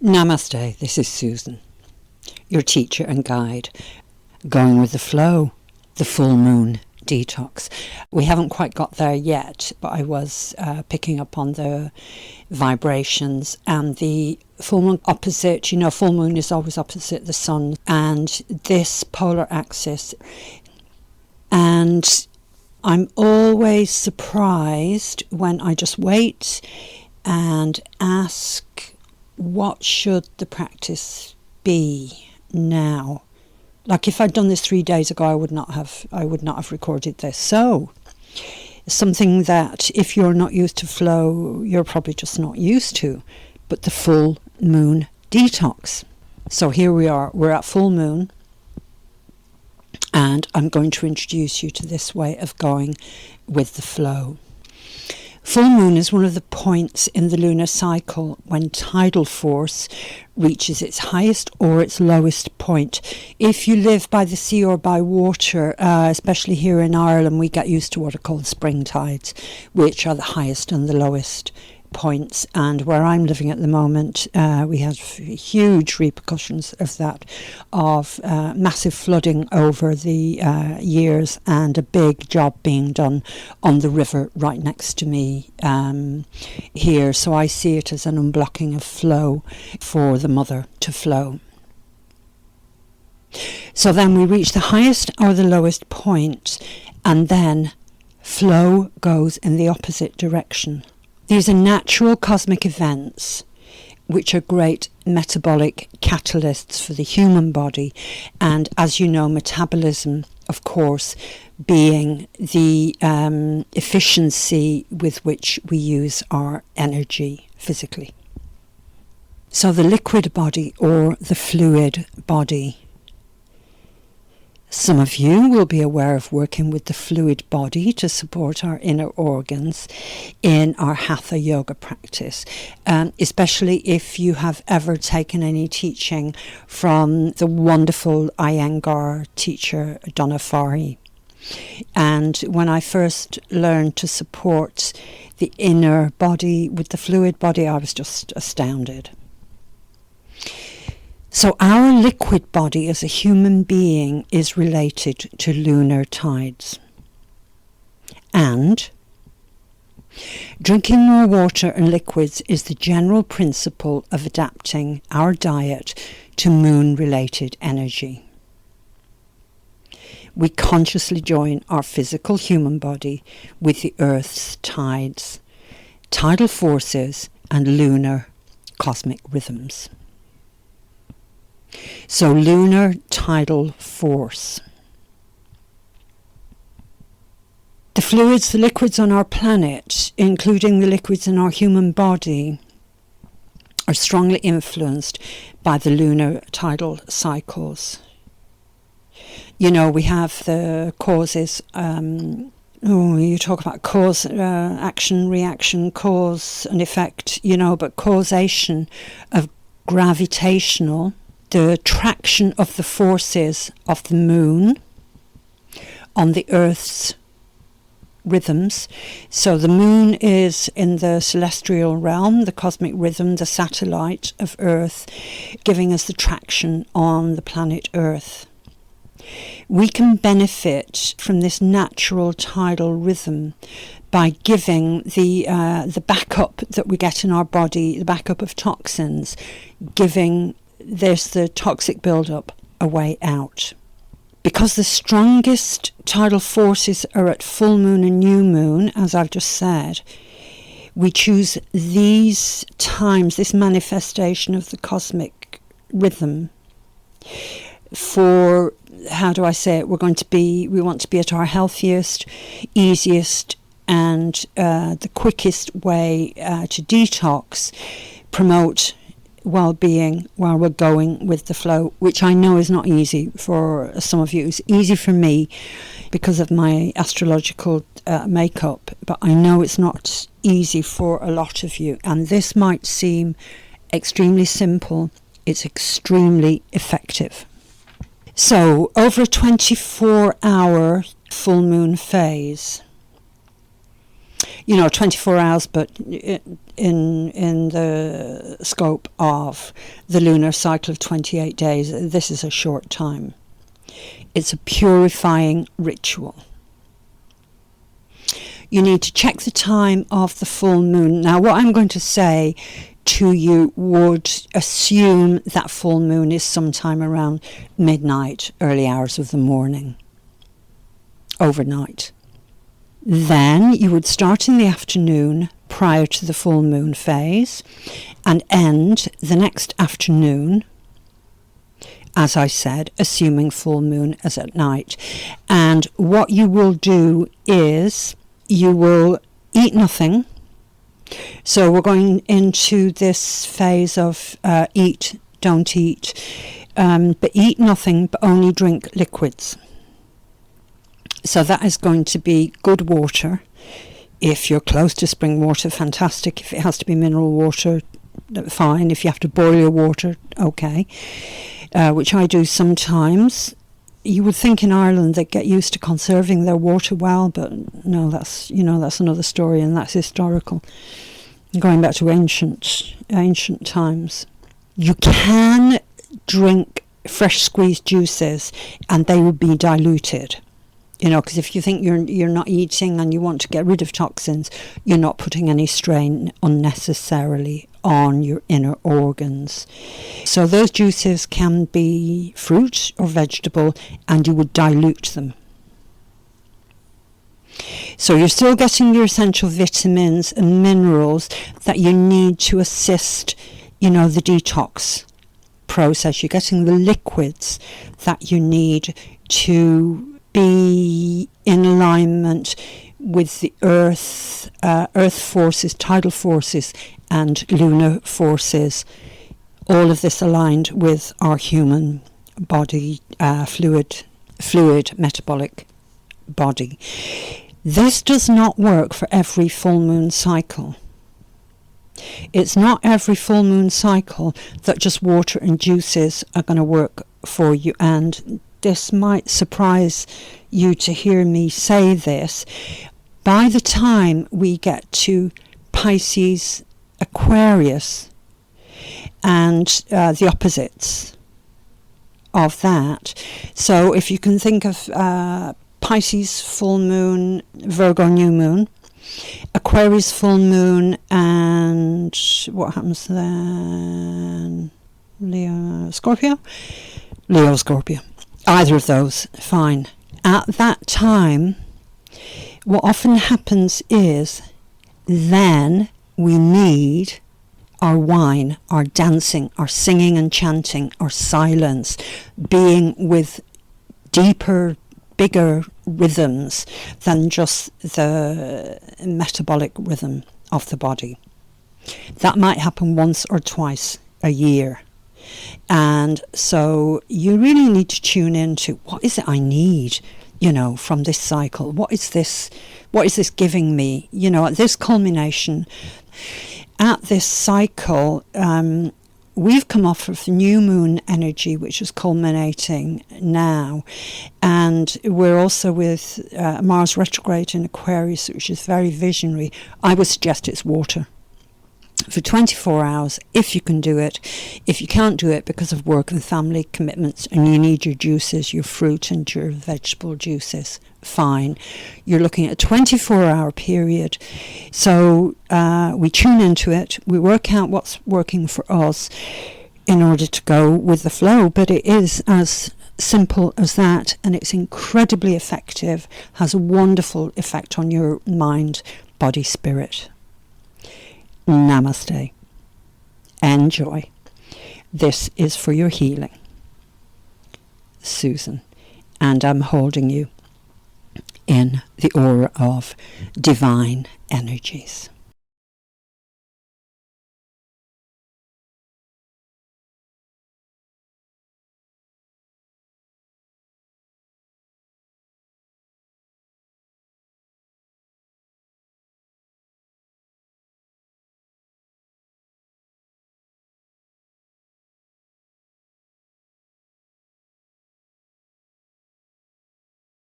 Namaste, this is Susan, your teacher and guide, going with the flow, the full moon detox. We haven't quite got there yet, but I was picking up on the vibrations and the full moon opposite. Full moon is always opposite the sun and this polar axis. And I'm always surprised when I just wait and ask, what should the practice be now? Like if I'd done this 3 days ago, I would not have recorded this. So something that if you're not used to flow, you're probably just not used to, but the full moon detox. So here we are, we're at full moon, and I'm going to introduce you to this way of going with the flow. Full moon is one of the points in the lunar cycle when tidal force reaches its highest or its lowest point. If you live by the sea or by water, especially here in Ireland, we get used to what are called spring tides, which are the highest and the lowest points. And where I'm living at the moment, we have huge repercussions of that, of massive flooding over the years, and a big job being done on the river right next to me here. So I see it as an unblocking of flow for the mother to flow. So then we reach the highest or the lowest point, and then flow goes in the opposite direction. These are natural cosmic events which are great metabolic catalysts for the human body, and as you know, metabolism, of course, being the efficiency with which we use our energy physically. So the liquid body or the fluid body. Some of you will be aware of working with the fluid body to support our inner organs in our Hatha yoga practice, especially if you have ever taken any teaching from the wonderful Iyengar teacher Donna Farhi. And when I first learned to support the inner body with the fluid body, I was just astounded. So our liquid body as a human being is related to lunar tides. And drinking more water and liquids is the general principle of adapting our diet to moon-related energy. We consciously join our physical human body with the Earth's tides, tidal forces and lunar cosmic rhythms. So lunar tidal force. The fluids, the liquids on our planet, including the liquids in our human body, are strongly influenced by the lunar tidal cycles. We have the causes, you talk about cause, action, reaction, cause and effect, but causation of gravitational, the traction of the forces of the moon on the Earth's rhythms. So the moon is in the celestial realm, the cosmic rhythm, the satellite of Earth, giving us the traction on the planet Earth. We can benefit from this natural tidal rhythm by giving the backup that we get in our body, the backup of toxins, giving the toxic build-up a way out. Because the strongest tidal forces are at full moon and new moon, as I've just said, we choose these times, this manifestation of the cosmic rhythm for, how do I say it, we want to be at our healthiest, easiest and the quickest way to detox, promote well-being while we're going with the flow, which I know is not easy for some of you. It's easy for me because of my astrological makeup, but I know it's not easy for a lot of you, and this might seem extremely simple. It's extremely effective. So over a 24-hour full moon phase, 24 hours, but in the scope of the lunar cycle of 28 days, this is a short time. It's a purifying ritual. You need to check the time of the full moon. Now, what I'm going to say to you would assume that full moon is sometime around midnight, early hours of the morning, overnight. Then you would start in the afternoon prior to the full moon phase and end the next afternoon, as I said, assuming full moon as at night. And what you will do is you will eat nothing. So we're going into this phase of eat, don't eat, but eat nothing, but only drink liquids. So that is going to be good water. If you're close to spring water, fantastic. If it has to be mineral water, fine. If you have to boil your water, okay. Which I do sometimes. You would think in Ireland they'd get used to conserving their water well, but no, that's another story, and that's historical. Going back to ancient times. You can drink fresh squeezed juices, and they would be diluted. Because if you think you're not eating and you want to get rid of toxins, you're not putting any strain unnecessarily on your inner organs. So those juices can be fruit or vegetable, and you would dilute them. So you're still getting your essential vitamins and minerals that you need to assist, the detox process. You're getting the liquids that you need to be in alignment with the earth forces, tidal forces, and lunar forces. All of this aligned with our human body, fluid metabolic body. This does not work for every full moon cycle. It's not every full moon cycle that just water and juices are going to work for you, and this might surprise you to hear me say this. By the time we get to Pisces, Aquarius, and the opposites of that. So if you can think of Pisces full moon, Virgo new moon, Aquarius full moon, and what happens then? Leo, Scorpio? Leo, Scorpio. Either of those, fine. At that time, what often happens is then we need our wine, our dancing, our singing and chanting, our silence, being with deeper, bigger rhythms than just the metabolic rhythm of the body. That might happen once or twice a year. And so you really need to tune into what is it I need, from this cycle. What is this giving me? At this culmination, at this cycle, we've come off of new moon energy, which is culminating now. And we're also with Mars retrograde in Aquarius, which is very visionary. I would suggest it's water. For 24 hours, if you can do it. If you can't do it because of work and family commitments and you need your juices, your fruit and your vegetable juices, fine. You're looking at a 24-hour period. So we tune into it. We work out what's working for us in order to go with the flow. But it is as simple as that, and it's incredibly effective, has a wonderful effect on your mind, body, spirit. Namaste. Enjoy. This is for your healing. Susan. And I'm holding you in the aura of divine energies.